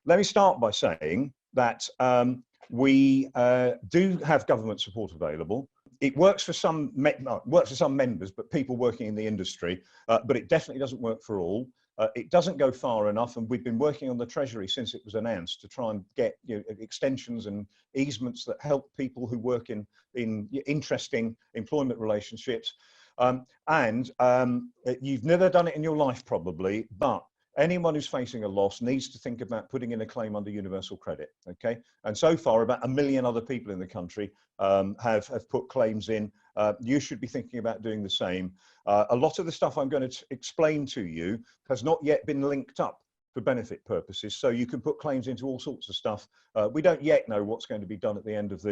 let me start by saying that we do have government support available. It works for some members, but people working in the industry, but it definitely doesn't work for all. It doesn't go far enough, and we've been working on the Treasury since it was announced to try and get extensions and easements that help people who work in interesting employment relationships. You've never done it in your life probably, but anyone who's facing a loss needs to think about putting in a claim under universal credit, okay? And so far, about 1 million other people in the country have put claims in. You should be thinking about doing the same. A lot of the stuff I'm going to explain to you has not yet been linked up for benefit purposes, so you can put claims into all sorts of stuff. We don't yet know what's going to be done at the end of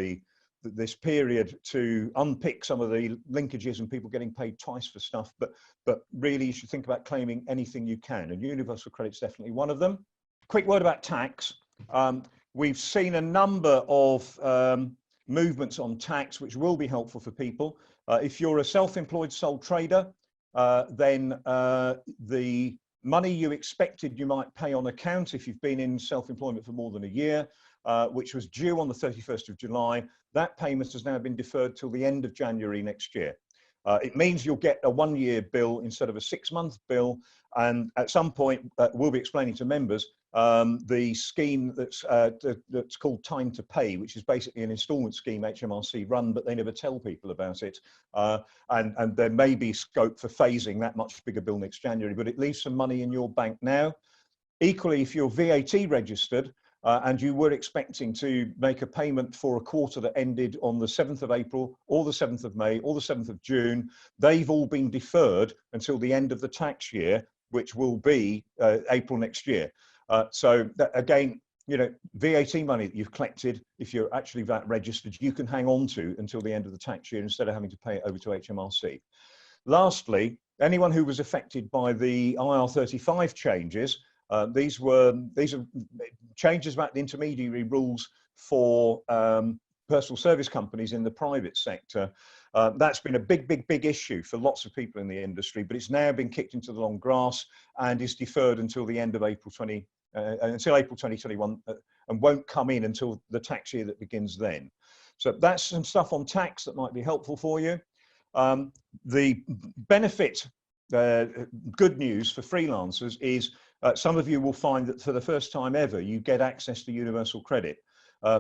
this period to unpick some of the linkages and people getting paid twice for stuff, but really you should think about claiming anything you can, and universal credit's definitely one of them. Quick word about tax. We've seen a number of movements on tax which will be helpful for people. If you're a self-employed sole trader, then the money you expected you might pay on account if you've been in self-employment for more than a year, which was due on the 31st of July, that payment has now been deferred till the end of January next year. It means you'll get a 1-year bill instead of a 6-month bill. And at some point, we'll be explaining to members the scheme that's called Time to Pay, which is basically an instalment scheme HMRC run, but they never tell people about it. And there may be scope for phasing that much bigger bill next January, but it leaves some money in your bank now. Equally, if you're VAT registered, and you were expecting to make a payment for a quarter that ended on the 7th of April, or the 7th of May, or the 7th of June, they've all been deferred until the end of the tax year, which will be April next year. So that, again, VAT money that you've collected, if you're actually VAT registered, you can hang on to until the end of the tax year instead of having to pay it over to HMRC. Lastly, anyone who was affected by the IR35 changes, these are changes about the intermediary rules for personal service companies in the private sector. That's been a big issue for lots of people in the industry, but it's now been kicked into the long grass and is deferred until the end of April 2021 and won't come in until the tax year that begins then. So that's some stuff on tax that might be helpful for you. The benefit, good news for freelancers is some of you will find that for the first time ever, you get access to universal credit.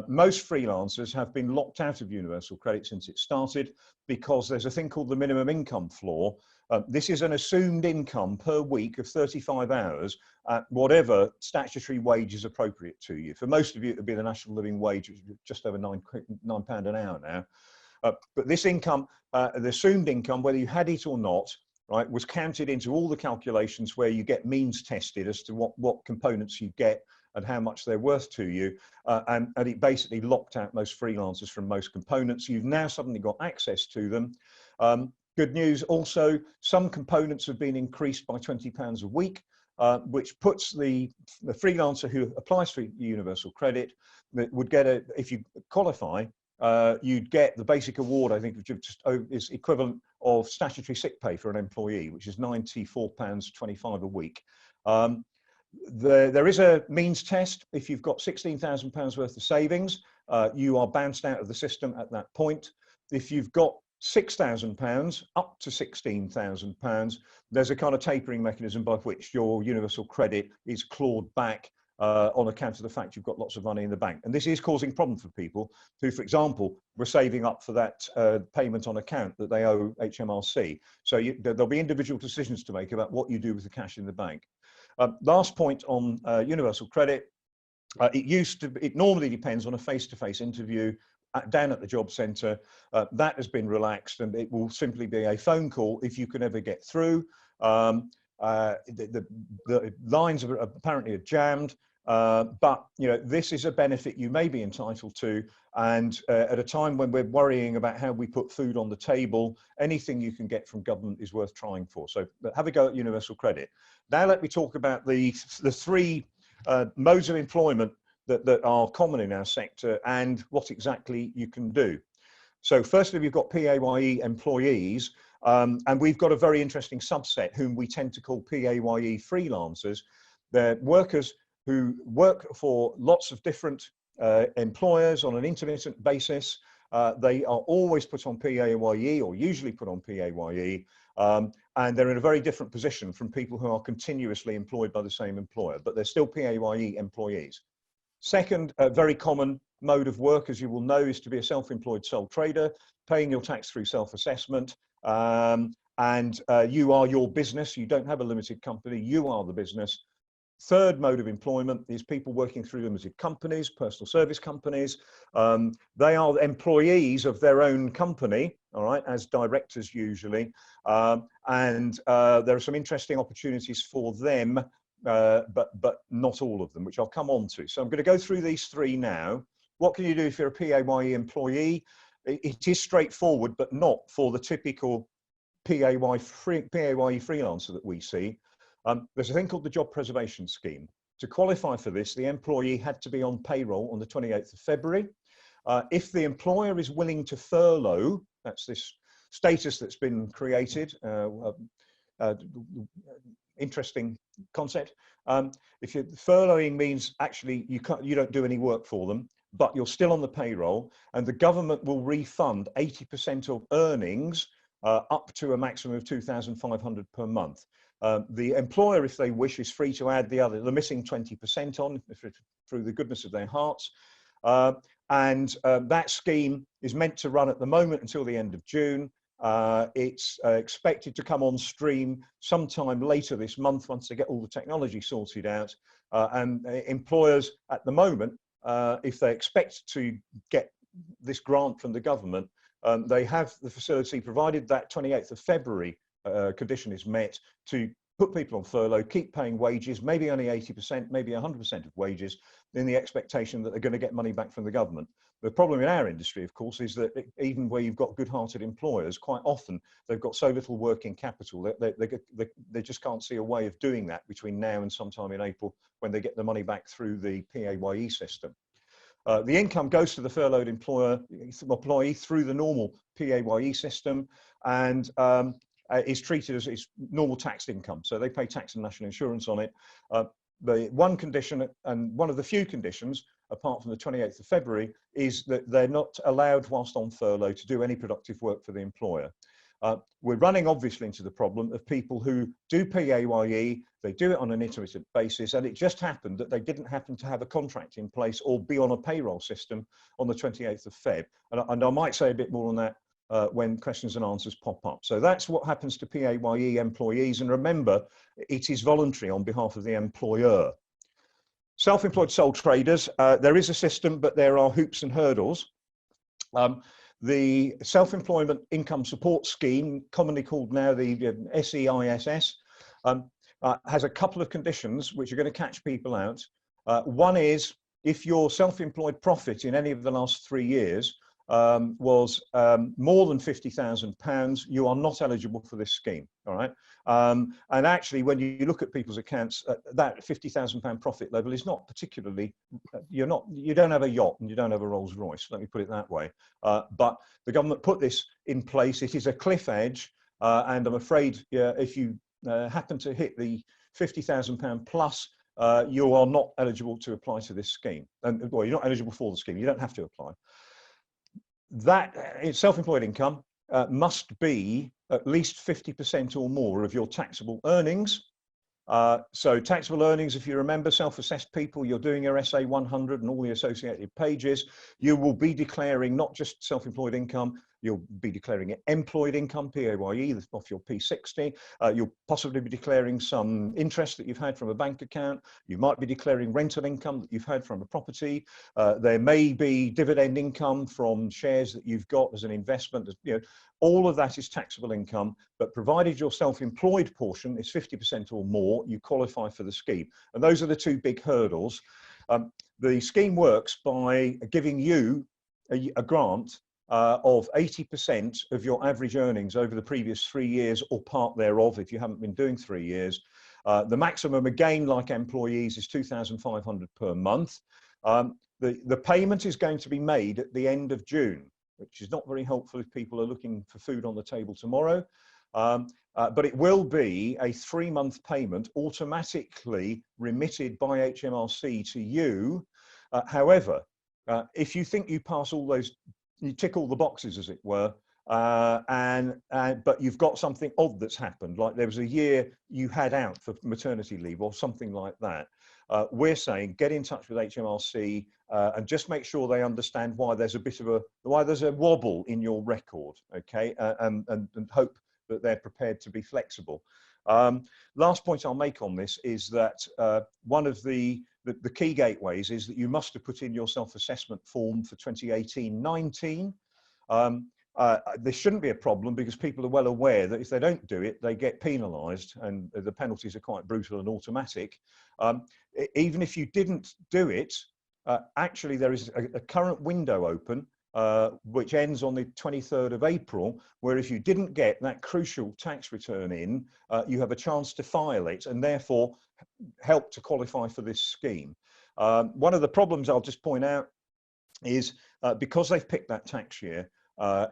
Most freelancers have been locked out of universal credit since it started because there's a thing called the minimum income floor. This is an assumed income per week of 35 hours at whatever statutory wage is appropriate to you. For most of you, it would be the national living wage, which is just over £9 an hour now. But this income, the assumed income, whether you had it or not, right, was counted into all the calculations where you get means tested as to what components you get and how much they're worth to you. And it basically locked out most freelancers from most components. You've now suddenly got access to them. Good news also, some components have been increased by £20 a week, which puts the freelancer who applies for universal credit would get if you qualify, you'd get the basic award, I think, which is equivalent of statutory sick pay for an employee, which is £94.25 a week. There is a means test. If you've got £16,000 worth of savings, you are bounced out of the system at that point. If you've got £6,000 up to £16,000, there's a kind of tapering mechanism by which your universal credit is clawed back on account of the fact you've got lots of money in the bank. And this is causing problems for people who, for example, were saving up for that payment on account that they owe HMRC. So there'll be individual decisions to make about what you do with the cash in the bank. Last point on universal credit, it normally depends on a face-to-face interview down at the job centre. That has been relaxed, and it will simply be a phone call if you can ever get through. The lines are apparently jammed, but this is a benefit you may be entitled to, and at a time when we're worrying about how we put food on the table, anything you can get from government is worth trying for. So have a go at universal credit. Now let me talk about the three modes of employment that are common in our sector and what exactly you can do. So firstly, we've got PAYE employees, and we've got a very interesting subset whom we tend to call PAYE freelancers. They're workers who work for lots of different employers on an intermittent basis. They are always put on PAYE, or usually put on PAYE, and they're in a very different position from people who are continuously employed by the same employer, but they're still PAYE employees. Second, very common mode of work, as you will know, is to be a self-employed sole trader, paying your tax through self-assessment, and you are your business. You don't have a limited company, you are the business. Third mode of employment is people working through limited companies, personal service companies. They are employees of their own company, all right, as directors usually. And there are some interesting opportunities for them, but not all of them, which I'll come on to. So I'm going to go through these three now. What can you do if you're a PAYE employee? It is straightforward, but not for the typical PAYE freelancer that we see. There's a thing called the Job Preservation Scheme. To qualify for this, the employee had to be on payroll on the 28th of February. If the employer is willing to furlough, that's this status that's been created, interesting concept. If you're furloughing, means actually you don't do any work for them, but you're still on the payroll, and the government will refund 80% of earnings up to a maximum of $2,500 per month. The employer, if they wish, is free to add the missing 20% on through the goodness of their hearts. And that scheme is meant to run at the moment until the end of June. It's expected to come on stream sometime later this month once they get all the technology sorted out. And employers at the moment, if they expect to get this grant from the government, they have the facility, provided that 28th of February condition is met, to put people on furlough, keep paying wages, maybe only 80%, maybe 100% of wages, in the expectation that they're going to get money back from the government. The problem in our industry, of course, is that even where you've got good-hearted employers, quite often they've got so little working capital that they just can't see a way of doing that between now and sometime in April, when they get the money back through the PAYE system. The income goes to the furloughed employee through the normal PAYE system, and is treated as its normal taxed income. So they pay tax and national insurance on it. The one condition, and one of the few conditions, apart from the 28th of February, is that they're not allowed, whilst on furlough, to do any productive work for the employer. We're running obviously into the problem of people who do PAYE, they do it on an intermittent basis, and it just happened that they didn't happen to have a contract in place or be on a payroll system on the 28th of Feb. And I might say a bit more on that when questions and answers pop up. So that's what happens to PAYE employees. And remember, it is voluntary on behalf of the employer. Self-employed sole traders, there is a system, but there are hoops and hurdles. The Self-Employment Income Support Scheme, commonly called now the SEISS, has a couple of conditions which are going to catch people out. One is, if your self-employed profit in any of the last 3 years was more than £50,000, you are not eligible for this scheme. All right. And actually, when you look at people's accounts, that £50,000 profit level is not particularly, you don't have a yacht and you don't have a Rolls Royce, let me put it that way. But the government put this in place. It is a cliff edge. And I'm afraid if you happen to hit the £50,000 plus, you are not eligible to apply to this scheme. And well, you're not eligible for the scheme. You don't have to apply. That self-employed income must be at least 50% or more of your taxable earnings. So taxable earnings, if you remember, self-assessed people, you're doing your SA 100 and all the associated pages, you will be declaring not just self-employed income, you'll be declaring employed income, PAYE, off your P60. You'll possibly be declaring some interest that you've had from a bank account. You might be declaring rental income that you've had from a property. There may be dividend income from shares that you've got as an investment. All of that is taxable income, but provided your self-employed portion is 50% or more, you qualify for the scheme. And those are the two big hurdles. The scheme works by giving you a grant of 80% of your average earnings over the previous 3 years, or part thereof if you haven't been doing 3 years. The maximum, again, like employees, is £2,500 per month. The payment is going to be made at the end of June, which is not very helpful if people are looking for food on the table tomorrow. But it will be a 3-month payment automatically remitted by HMRC to you. However, if you think you pass all those, you tick all the boxes, as it were, but you've got something odd that's happened, like there was a year you had out for maternity leave or something like that, we're saying get in touch with HMRC and just make sure they understand why there's a wobble in your record, okay, and hope that they're prepared to be flexible. Last point I'll make on this is that one of the key gateways is that you must have put in your self-assessment form for 2018-19. This shouldn't be a problem because people are well aware that if they don't do it, they get penalised, and the penalties are quite brutal and automatic. Even if you didn't do it, actually there is a current window open which ends on the 23rd of April, where if you didn't get that crucial tax return in, you have a chance to file it and therefore help to qualify for this scheme. One of the problems I'll just point out is because they've picked that tax year,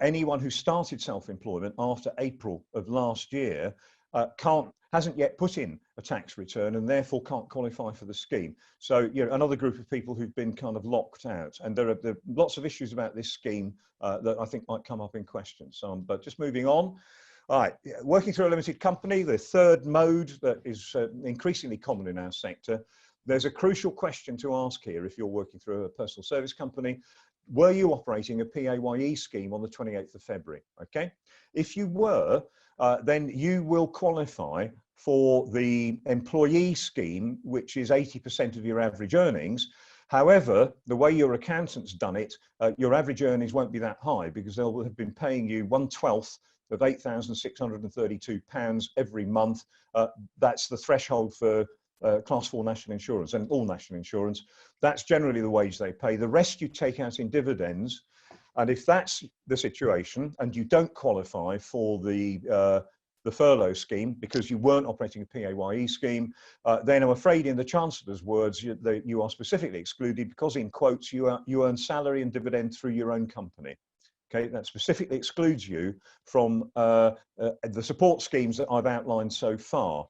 anyone who started self-employment after April of last year hasn't yet put in a tax return and therefore can't qualify for the scheme. So, you know, another group of people who've been kind of locked out, and there are lots of issues about this scheme that I think might come up in questions. But just moving on. All right, working through a limited company, the third mode that is increasingly common in our sector. There's a crucial question to ask here if you're working through a personal service company. Were you operating a PAYE scheme on the 28th of February? Okay, if you were, then you will qualify for the employee scheme, which is 80% of your average earnings. However, the way your accountant's done it, your average earnings won't be that high because they'll have been paying you 1/12 of £8,632 every month. That's the threshold for Class 4 national insurance and all national insurance. That's generally the wage they pay. The rest you take out in dividends. And if that's the situation and you don't qualify for the furlough scheme because you weren't operating a PAYE scheme, then I'm afraid in the Chancellor's words, you are specifically excluded because, in quotes, you earn salary and dividend through your own company. Okay, that specifically excludes you from the support schemes that I've outlined so far.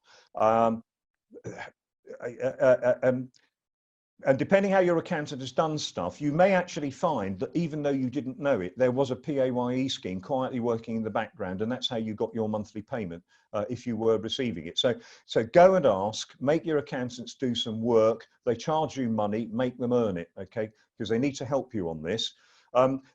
And depending how your accountant has done stuff, you may actually find that even though you didn't know it, there was a PAYE scheme quietly working in the background, and that's how you got your monthly payment if you were receiving it. So go and ask, make your accountants do some work. They charge you money, make them earn it, okay? Because they need to help you on this.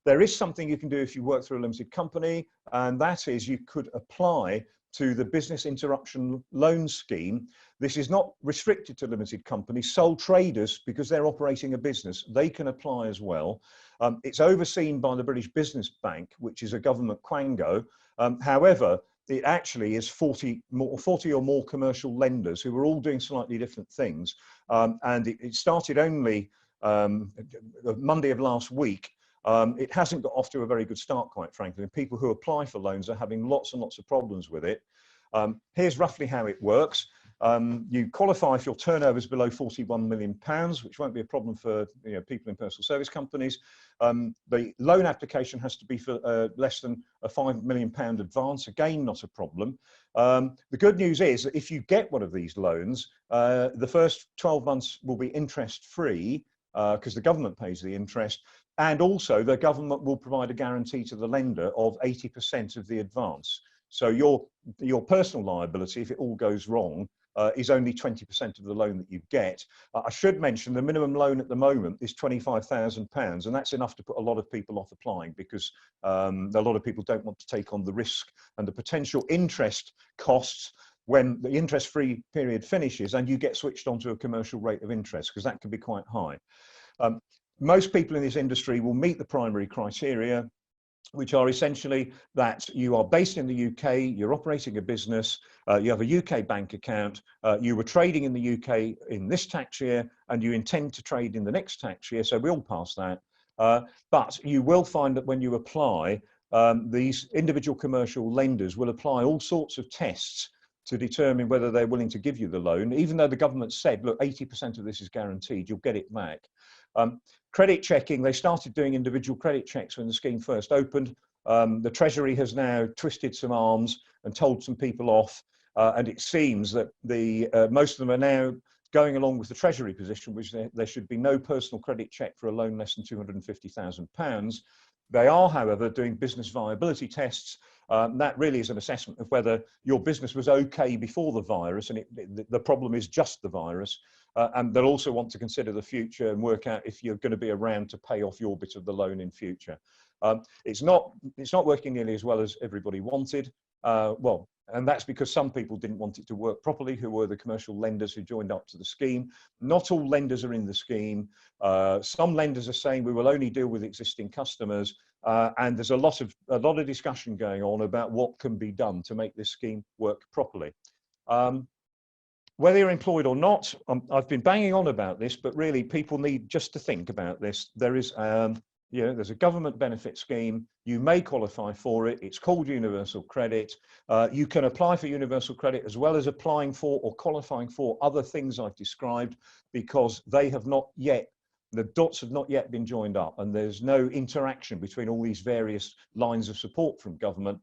There is something you can do if you work through a limited company, and that is you could apply to the business interruption loan scheme. This is not restricted to limited companies. Sole traders, because they're operating a business, they can apply as well. It's overseen by the British Business Bank, which is a government quango. However, it actually is 40 or more commercial lenders who are all doing slightly different things. And it started only Monday of last week. It hasn't got off to a very good start, quite frankly, and people who apply for loans are having lots and lots of problems with it. Here's roughly how it works. You qualify if your turnover is below £41 million, which won't be a problem for people in personal service companies. The loan application has to be for less than a £5 million advance, again, not a problem. The good news is that if you get one of these loans, the first 12 months will be interest-free because the government pays the interest. And also the government will provide a guarantee to the lender of 80% of the advance. So your personal liability, if it all goes wrong, is only 20% of the loan that you get. I should mention the minimum loan at the moment is £25,000, and that's enough to put a lot of people off applying because a lot of people don't want to take on the risk and the potential interest costs when the interest-free period finishes and you get switched onto a commercial rate of interest, because that can be quite high. Most people in this industry will meet the primary criteria, which are essentially that you are based in the UK, you're operating a business, you have a UK bank account, you were trading in the UK in this tax year, and you intend to trade in the next tax year, so we all pass that. But you will find that when you apply, these individual commercial lenders will apply all sorts of tests to determine whether they're willing to give you the loan, even though the government said, look, 80% of this is guaranteed, you'll get it back. Credit checking, they started doing individual credit checks when the scheme first opened. The Treasury has now twisted some arms and told some people off, and it seems that most of them are now going along with the Treasury position, which there should be no personal credit check for a loan less than £250,000. They are, however, doing business viability tests. That really is an assessment of whether your business was okay before the virus, and the problem is just the virus. And they'll also want to consider the future and work out if you're going to be around to pay off your bit of the loan in future. It's not working nearly as well as everybody wanted. And that's because some people didn't want it to work properly, who were the commercial lenders who joined up to the scheme. Not all lenders are in the scheme. Some lenders are saying we will only deal with existing customers, and there's a lot of discussion going on about what can be done to make this scheme work properly. Whether you're employed or not, I've been banging on about this, but really people need just to think about this. There is there's a government benefit scheme. You may qualify for it. It's called universal credit. You can apply for universal credit as well as applying for or qualifying for other things I've described, because they have not yet, the dots have not yet been joined up, and there's no interaction between all these various lines of support from government.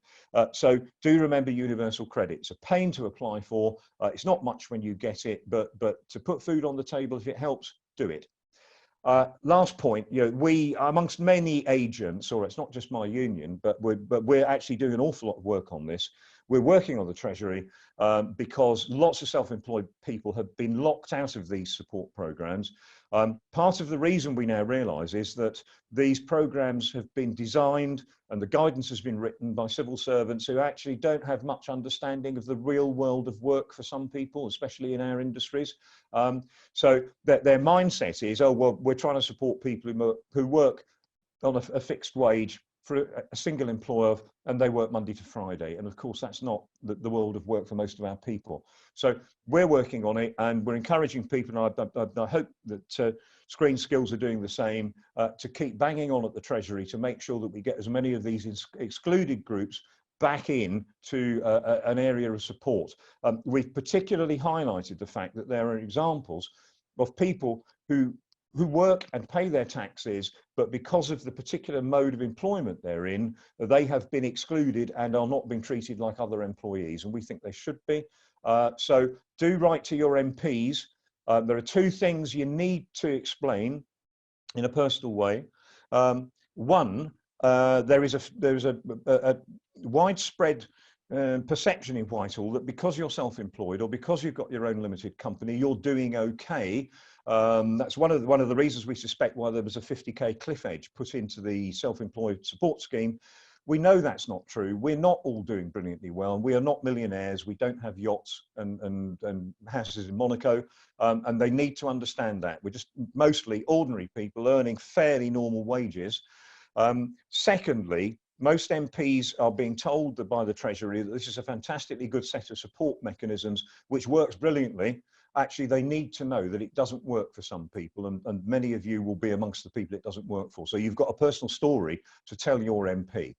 So do remember universal credit. It's a pain to apply for. It's not much when you get it, but to put food on the table, if it helps, do it. Last point, we, amongst many agents, or it's not just my union, but we're actually doing an awful lot of work on this. We're working on the Treasury because lots of self-employed people have been locked out of these support programs. Part of the reason we now realise is that these programs have been designed and the guidance has been written by civil servants who actually don't have much understanding of the real world of work for some people, especially in our industries. So their mindset is, oh, well, we're trying to support people who work on a fixed wage for a single employer, and they work Monday to Friday. And of course, that's not the world of work for most of our people. So we're working on it, and we're encouraging people, and I hope that ScreenSkills are doing the same, to keep banging on at the Treasury to make sure that we get as many of these excluded groups back in to an area of support. We've particularly highlighted the fact that there are examples of people who work and pay their taxes, but because of the particular mode of employment they're in, they have been excluded and are not being treated like other employees, and we think they should be. So do write to your MPs. There are two things you need to explain in a personal way. One, there is a widespread perception in Whitehall that because you're self-employed or because you've got your own limited company, you're doing okay. That's one of the reasons we suspect why there was a 50k cliff edge put into the self-employed support scheme. We know that's not true. We're not all doing brilliantly well, and we are not millionaires. We don't have yachts and houses in Monaco, and they need to understand that. We're just mostly ordinary people earning fairly normal wages. Secondly, most MPs are being told by the Treasury that this is a fantastically good set of support mechanisms which works brilliantly. Actually, they need to know that it doesn't work for some people, and many of you will be amongst the people it doesn't work for. So you've got a personal story to tell your MP.